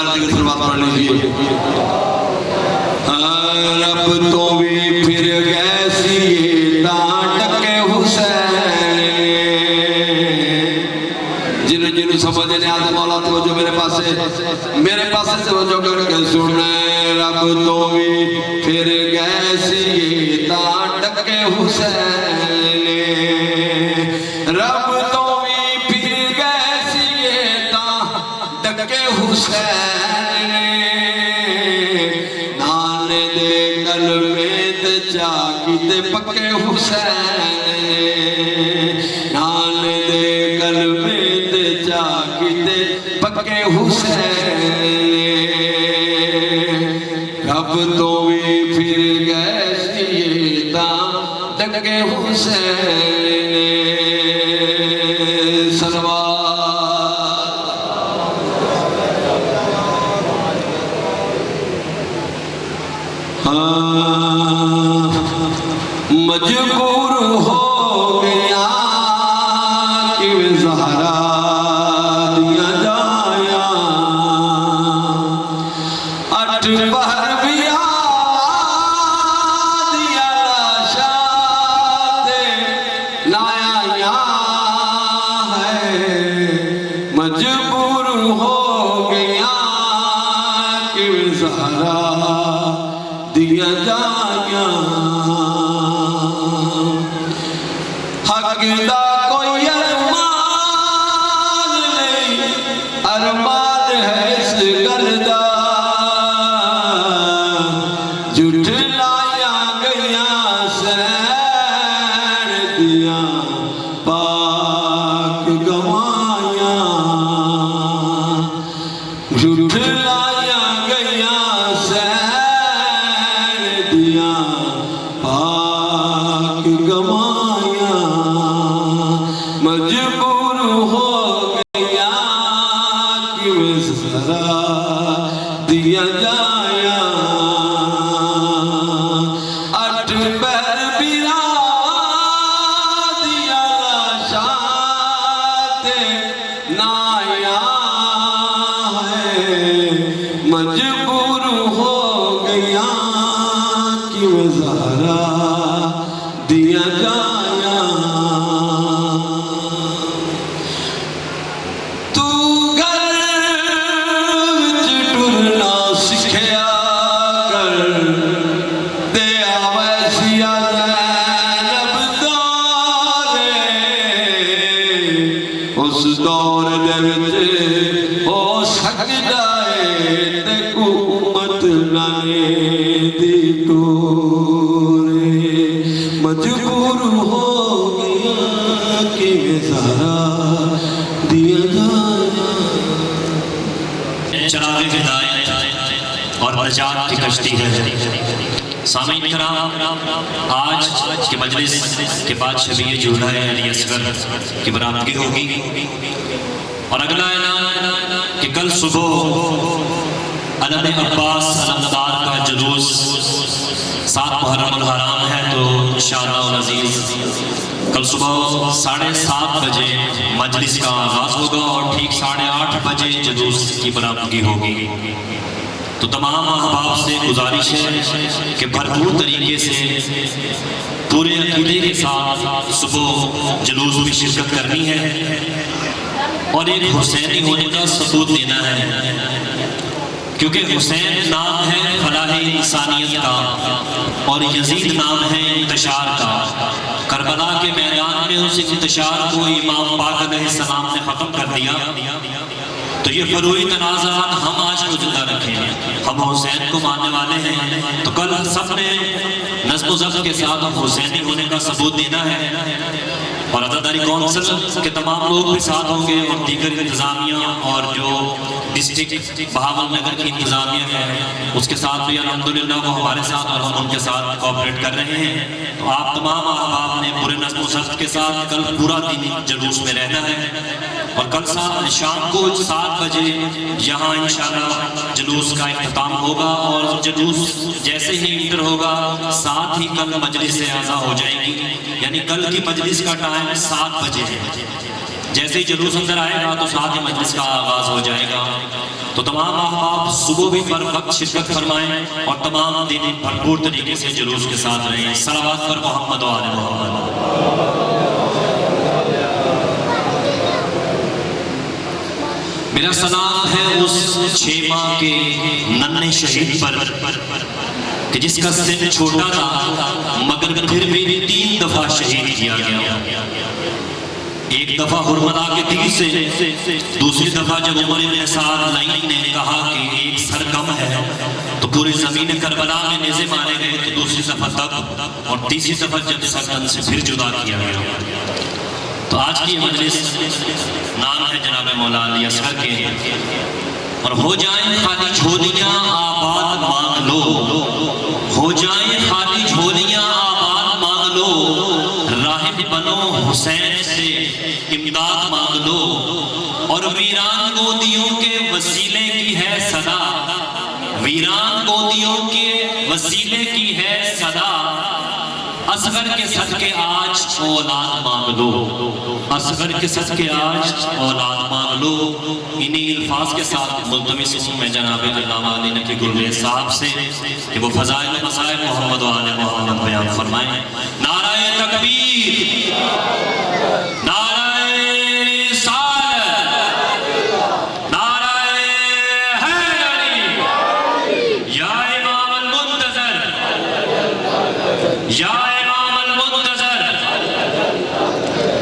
اللہ ذکر سے بات پڑھ لیجیے. رب تو بھی پھر گیسی ڈانٹ کے حسین جن سمجھے نے آدھے مولا تو جو میرے پاس سے توجہ کر کے سنے. رب تو بھی پھر گیسی ڈانٹ کے حسین رب تو بھی پھر گیسی ڈانٹ کے حسین نان دے کلمے تے چاکی تے پکے حسین نان دے کلمے تے چاکی تے پکے حسین رب تو بھی پھر گیسی ڈانٹ کے حسین مجبور ہو گیا کہ زہرا دیا جایا اٹھ پہر بھی دیا لاشا دے لایا ہے مجبور ہو گیا کہ زہرا دیا جایا حق دا کوئی ارمان نہیں ارمان ہے اس گردہ جھٹلایا گیا سین دیا پاک گوایا جھٹلایا گیا سین دیا پاک گوایا مجبور ہو گیا کہ زہرا دیا جایا اٹھ پہر بیرا دیا لاشا تے لایا ہے مجبور ہو گیا کہ زہرا دیا جایا تو گھر وچ ٹرنا سکھیا کر دیا ویسیا زینب دارے اس دور دے وچ ہو سکدا ہے تے حکومت لانے دی ٹورے مجبور ہو گیا کہ زہرا دیا جایا. چراغ ہدایت اور نجات کی کشتی ہے. سامعین کرام آج کے مجلس کے بعد شبیہ جولہ علی اصغر کی برآمدگی ہوگی اور اگلا اعلان کہ کل صبح علم عباس علمدار کا جلوس 7 محرم الحرام ہے تو انشاءاللہ العزیز کل صبح 7:30 بجے مجلس کا آغاز ہوگا اور ٹھیک 8:30 بجے جلوس کی برآمدگی ہوگی. تو تمام احباب سے گزارش ہے کہ بھرپور طریقے سے پورے عقیدے کے ساتھ صبح جلوس میں شرکت کرنی ہے اور ایک حسینی ہونے کا ثبوت دینا ہے کیونکہ حسین نام ہے فلاح انسانیت کا اور یزید نام ہے انتشار کا. کربلا کے میدان میں اس انتشار کو امام پاک علیہ السلام نے ختم کر دیا. تو یہ فروعی تنازعات ہم آج کو زندہ رکھیں. ہم حسین کو ماننے والے ہیں تو کل سب نے نظم و ضبط کے ساتھ حسینی ہونے کا ثبوت دینا ہے اور عزاداری کونسل کے تمام لوگ بھی ساتھ ہوں گے اور دیگر انتظامیہ اور جو ڈسٹرکٹ بہاول نگر کی انتظامیہ ہے اس کے ساتھ بھی الحمدللہ وہ ہمارے ساتھ اور ہم ان کے ساتھ کوآپریٹ کر رہے ہیں. تو آپ تمام احباب نے پورے نظم و ضبط کے ساتھ کل پورا دن جلوس میں رہنا ہے اور کل شام کو 7 بجے یہاں انشاءاللہ جلوس کا اختتام ہوگا اور جلوس جیسے ہی انٹر ہوگا ساتھ ہی کل مجلس سے اعضا ہو جائے گی. یعنی کل کی مجلس کا ٹائم 7 بجے ہے. جیسے ہی جلوس اندر آئے گا تو ساتھ ہی مجلس کا آغاز ہو جائے گا. تو تمام احباب صبح بھی پر وقت شرکت فرمائیں اور تمام دن بھرپور طریقے سے جلوس کے ساتھ رہیں. صلوات پر محمد و آل محمد. میرا سلام ہے اس 6 ماہ کے ننھے شہید پر کہ جس کا سن چھوٹا تھا مگر پھر بھی 3 دفعہ شہید کیا گیا. ایک دفعہ حرملا کے تیر سے، دوسری دفعہ جب عمر بن سعد لائن نے کہا کہ ایک سر کم ہے تو پورے زمین کربلا میں نیزے مارے گئے، تو دوسری دفعہ تب، اور تیسری دفعہ جب سر سے پھر جدا کیا گیا. تو آج کی مجلس نام ہے جناب مولا علی اصغر کے، اور ہو جائیں خالی جھولیاں آباد مانگ لو، ہو جائیں خالی جھولیاں آباد مانگ لو، راہب بنو حسین سے امداد مانگ لو، اور ویران گودیوں کے وسیلے کی ہے صدا، ویران گودیوں کے وسیلے کی ہے صدا، اصغر کے صدقے آج اولاد مانگ لو، اصغر کے صدقے آج اولاد مانگ لو. انہی الفاظ کے ساتھ ملتمس ہوں میں جناب علامہ علی نقی گلریز صاحب سے کہ وہ فضائل و مسائل محمد و آل محمد بیان فرمائیں. نعرہ تکبیر، نعرہ رسالت، نعرہ حیدری، یا امام المنتظر، یا امام المنتظر،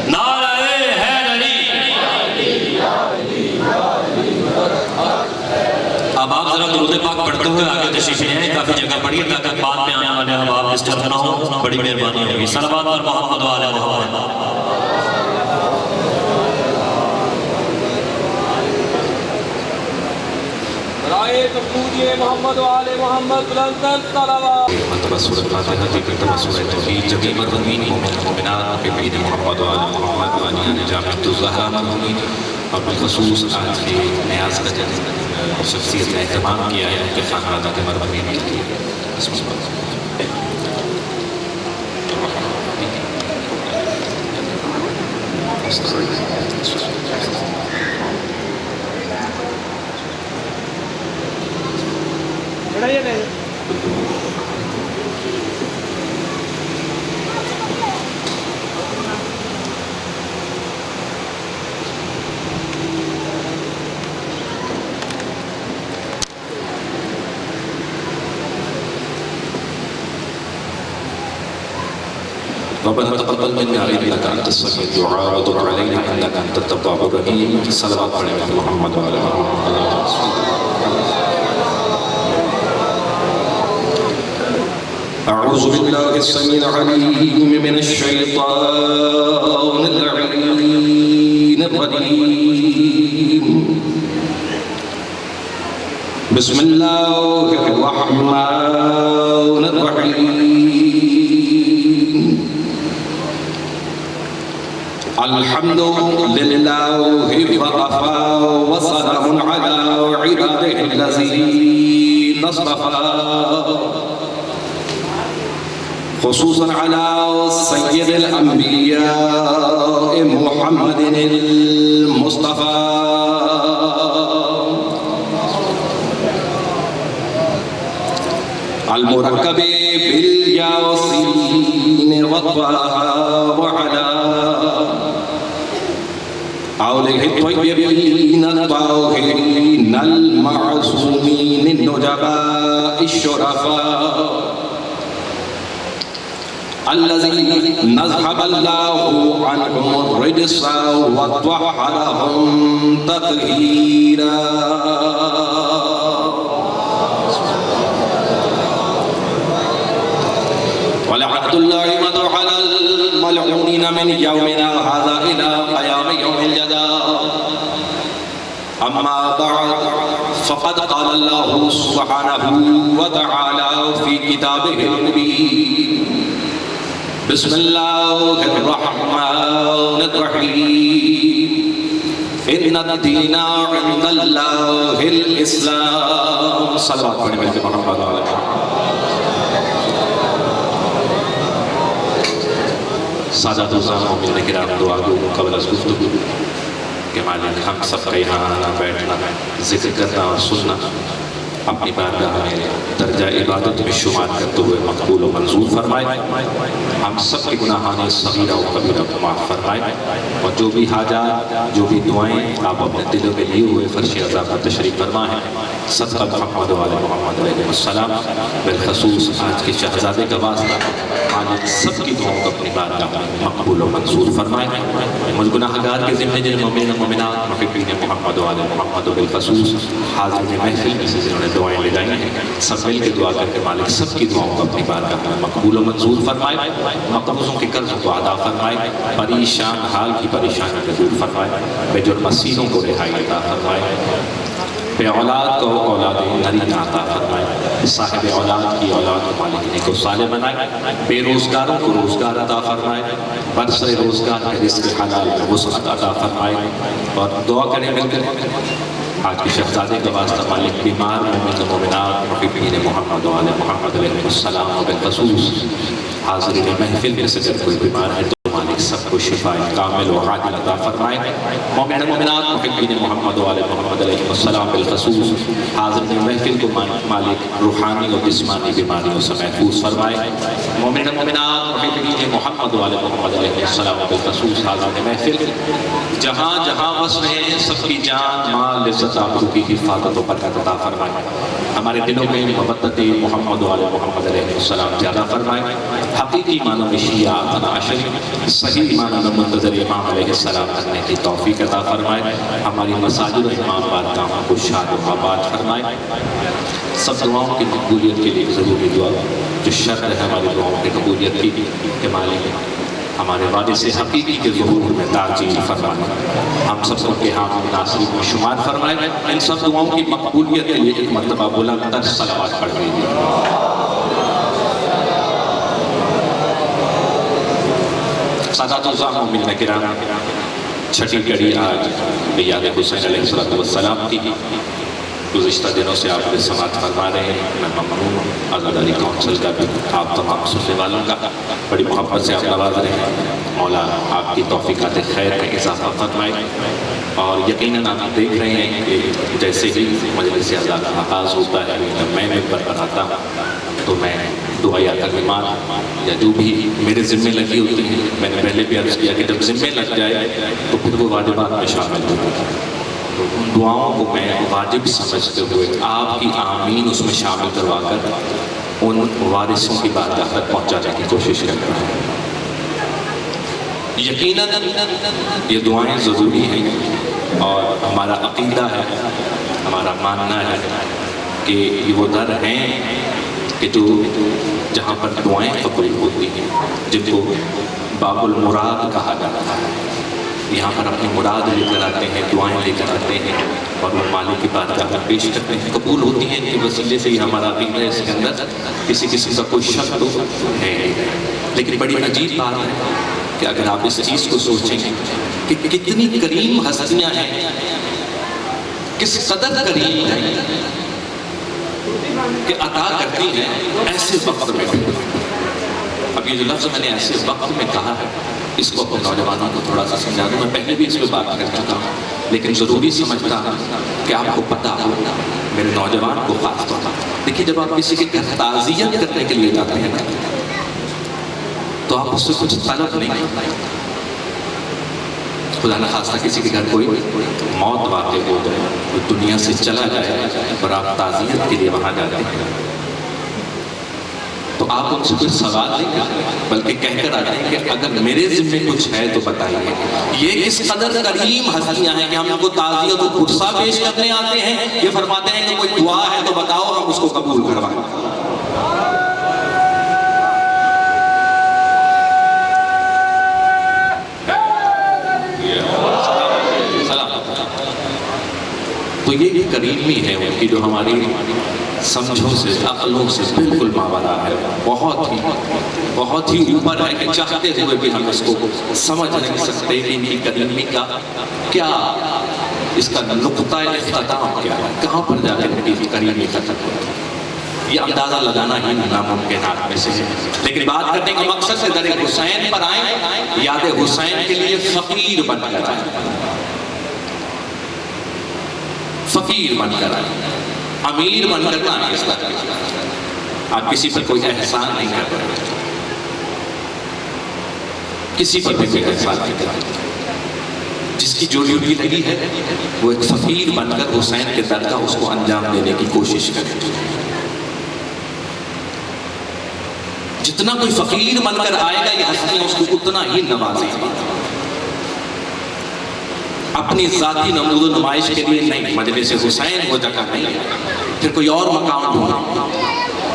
نعرہ حیدری. اب آپ ذرا درود پاک پڑھتے ہوئے آگے تشریف لے آئیں، کافی جگہ پڑھیے تاکہ بعد میں آنے والے احباب ڈسٹرب نہ ہوں. بڑی مہربانی ہوگی. صلوات پر محمد و آل محمد. رائے تقویہ محمد و آل محمد بلندر صلوات. مرتبہ سورۃ فاتحہ کی مرتبہ سورۃ توحید جمیع المؤمنین مومنات بقید محمد و آل محمد وانیان جامع الزہرا مرحومین، اور بالخصوص آج کے نیاز کا جن شخصیت نے اہتمام کیا ہے ان کے خاندانات مرحومین کے لیے. بسم اللہ. بڑھائیے نہیں. ربنا تقبل منا انك انت السميع الدعاء وتب علينا انك انت التواب الرحيم. صلوات على محمد وعلى محمد. أعوذ بالله السميع العليم من الشيطان اللعين الرجيم. بسم الله الرحمن الرحيم. الحمد لله وكفى وسلام على عباده الذين اصطفى، خصوصا على سيد الأنبياء محمد المصطفى المركب بالياسين والطه وعلى آله الطيبين الطاهرين المعصومين النجباء الشرفاء الذين نذهب الله عنهم الرجس وطهرهم تطهيرا. ولعنة الله على الملعونين من يومنا هذا إلى قيام يوم الجزاء. أما بعد فقد قال الله سبحانه وتعالى في كتابه المبين: بسم الله الرحمن الرحيم. إن الدين عند الله الإسلام. صلوات على محمد وعلى آله. سادات الزام مومنین کرام دعا گو قبل از گفتگو کہ مالک ہم سب کا یہاں آنا بیٹھنا ذکر کرنا اور سننا اپنی بارگاہ میں درجہ عبادت میں شمار کرتے ہوئے مقبول و منظور فرمائے. ہم سب کے گناہان صغیرہ و کبیرہ کو معاف فرمائے اور جو بھی حاجات جو بھی دعائیں آپ اپنے دلوں میں لیے ہوئے فرش عزا پر تشریف فرما ہے. صدقہ محمد و آل محمد علیہ السلام. بالخصوص آج کے شہزادے کا واسطہ مالک سب کی دعاؤں کو اپنی بارگاہ میں مقبول و منظور فرمائے. مجھ گناہگار کے ذمہ جن مومن و مومنات محبین محمد و آل محمد و بالخصوص حاضرین محفل میں سے جنہوں نے دعائیں لے جائیں ہیں سب مل کے دعا کر کے مالک سب کی دعاؤں کو اپنی بارگاہ میں مقبول و منظور فرمائے. مقبوضوں کے قرض کو ادا فرمائے. پریشان حال کی پریشانی کو دور فرمائے. بے جرم اسیروں کو رہائی عطا فرمائے. بے اولاد کو اولاد نری عطا فرمائے. صاحب اولاد کی اولاد کو مالک نے کو صالح بنائے. بے روزگاروں کو روزگار عطا فرمائے. برسر روزگار کے رزق حلال میں وسعت عطا فرمائے. اور دعا کریں مل کر آج کے شہزادے کا واسطہ مالک بیمار مومن و مومنات محبین محمد و آل محمد علیہ السلام و بالخصوص حاضرین محفل میں سے اگر کوئی بیمار ہے تو مالک سب کو شفا کامل و عاجل عطا فرمائے. مومن و مومنات محبین محمد و آل محمد علیہ السلام بالخصوص حاضرین محفل کو مالک روحانی و جسمانی بیماریوں سے محفوظ فرمائے. مومن و مومنات محبین محمد و آل محمد علیہ السلام بالخصوص حاضرین محفل جہاں جہاں وصل ہیں سب کی جان مال عزت آبرو کی حفاظت و برکت عطا فرمائے. ہمارے دلوں میں محبت محمد و آل محمد علیہ السلام زیادہ فرمائے. حقیقی معنوں میں شیعہ اثنا عشری صحیح معنوں میں منتظر امام علیہ السلام کرنے کی توفیق عطا فرمائے. ہماری مساجد و امام بارگاہوں کو شاد و آباد فرمائے. سب دعاؤں کی قبولیت کے لیے ضروری دعا جو شرط ہے ہماری دعاؤں کی قبولیت کی کہ مالک ہمارے وعدے سے حقیقی کے ظہور میں تاجیل فرمائے. ہم سب کو کے حامی ناصرین میں شمار فرمائے. ان سب دعاؤں کی مقبولیت کے لیے ایک مرتبہ بلند تر صلوات پڑھ لیجیے. سادات مومنین کرام چھٹی کڑی آج یاد حسین علیہ السلام کی گزشتہ دنوں سے آپ نے سماعت فرما رہے ہیں. میں ممنون ہوں عزاداری کونسل کا بھی آپ تمام سننے والوں کا بڑی محبت سے آپ نواز رہے ہیں. مولا آپ کی توفیقات خیر میں اضافہ فرمائے. اور یقیناً آپ دیکھ رہے ہیں کہ جیسے ہی مجلس عزا کا آغاز ہوتا ہے جب میں ممبر پر آتا ہوں تو میں دعا یا ترجمات یا جو بھی میرے ذمہ لگی ہوتی ہیں میں نے پہلے بھی عرض کیا کہ جب ذمہ لگ جائے تو پھر وہ واجبات میں شامل ہوتی ہیں. دعاؤں کو میں واجب سمجھتے ہوئے آپ کی آمین اس میں شامل کروا کر ان وارثوں کی بارگاہ تک پہنچانے کی کوشش کرتا ہوں. یقیناً یہ دعائیں ضروری ہیں اور ہمارا عقیدہ ہے ہمارا ماننا ہے کہ یہ وہ در ہیں کہ جو جہاں پر دعائیں قبول ہوتی ہیں جن کو باب المراد کہا جاتا ہے. یہاں پر اپنی مراد لے کر آتے ہیں دعائیں لے کر آتے ہیں اور وہ مالک کی بارگاہ میں پیش کرتے ہیں. قبول ہوتی ہیں ان کے وسیلے سے ہی ہمارا عقیدہ ہے. اس کے اندر کسی قسم کا کوئی شک تو ہے لیکن بڑی عجیب بات ہے کہ اگر آپ اس چیز کو سوچیں کہ کتنی کریم ہستیاں ہیں کس قدر کریم ہیں کہ عطا کرتی ہیں ایسے وقت میں. اب یہ جو لفظ میں نے ایسے وقت میں کہا ہے اس کو اپنے نوجوانوں کو تھوڑا سا سمجھا دوں. میں پہلے بھی اس پہ بات کر چکا ہوں لیکن ضروری سمجھتا ہوں کہ آپ کو پتہ ہو میرے نوجوان کو خاص طور پر. دیکھیے جب آپ کسی کے گھر تعزیت کرنے کے لیے جاتے ہیں تو آپ اس سے کچھ طلب نہیں کرتے. خدا نخواستہ کسی کے گھر کوئی موت واقع ہو جائے وہ دنیا سے چلا جائے اور آپ تعزیت کے لیے وہاں جاتے ہیں تو آپ ان سے کوئی سوال نہیں کرتے بلکہ کہہ کر آتے ہیں کہ اگر میرے ذمہ کچھ ہے تو بتائیے. یہ کس قدر کریم ہستیاں ہیں کہ ہم ان کو تعزیت و قرصہ پیش کرنے آتے ہیں. یہ فرماتے ہیں کہ کوئی دعا ہے تو بتاؤ ہم اس کو قبول کروائیں. تو یہ کریمی ہے ان کی جو ہماری سمجھوں سے عقلوں سے بالکل ماورا ہے. بہت ہی اوپر ہے کہ چاہتے ہوئے بھی ہم اس کو سمجھ نہیں سکتے کہ ان کی کریمی کا کیا اس کا نقطہ اختتام کیا ہے کہاں پر جا کے ان کی کریمی ختم ہوتی ہے. یہ اندازہ لگانا ہی ناممکنات میں سے ہے. لیکن بات کرنے کا مقصد سے در حسین پر آئیں یاد حسین کے لیے فقیر بن کر آئیں. فقیر بن کر آئے، امیر بن کر نہ آئے اس طرح کے، آپ کسی پر کوئی احسان نہیں کر رہے، کسی پر بھی کوئی احسان نہیں کر رہے، جس کی جو ڈیوٹی لگی ہے وہ ایک فقیر بن کر حسین کے درد کا اس کو انجام دینے کی کوشش کرے۔ جتنا کوئی فقیر بن کر آئے گا یہ ہستیاں اس کو اتنا ہی نوازیں گی، اپنی ذاتی نمود و نمائش کے لیے نہیں، مجلس حسین وہ جگہ نہیں، پھر کوئی اور مقام ڈھونڈو،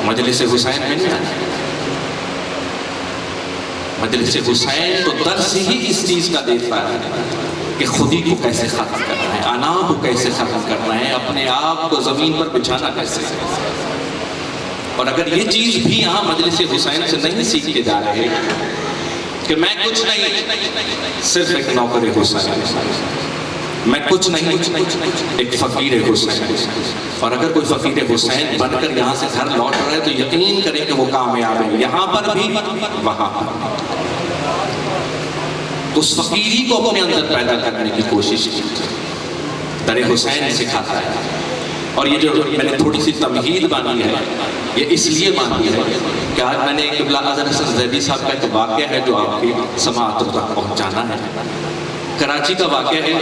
مجلس حسین میں نہیں آنا۔ مجلس حسین تو درس ہی اس چیز کا دیتا ہے کہ خودی کو کیسے ختم کرنا ہے، انا کو کیسے ختم کرنا ہے، اپنے آپ کو زمین پر بچھانا کیسے ہے۔ اور اگر یہ چیز بھی یہاں مجلس حسین سے نہیں سیکھ کے جا رہے کہ میں کچھ نہیں، صرف ایک نوکر حسین، میں کچھ نہیں، ایک فقیر حسین، اور اگر کوئی فقیر حسین بن کر یہاں سے گھر لوٹ رہا ہے تو یقین کریں کہ وہ کامیاب ہے، یہاں پر بھی وہاں پر۔ تو اس فقیری کو اپنے اندر پیدا کرنے کی کوشش کی، در حسین سکھاتا ہے۔ اور یہ جو میں نے تھوڑی سی تمہید باندھی ہے یہ اس لیے باندھی ہے کہ آج میں نے قبلہ اظہر حسن زیدی صاحب کا ایک واقعہ ہے جو آپ کی سماعتوں تک پہنچانا ہے۔ کراچی کا واقعہ ہے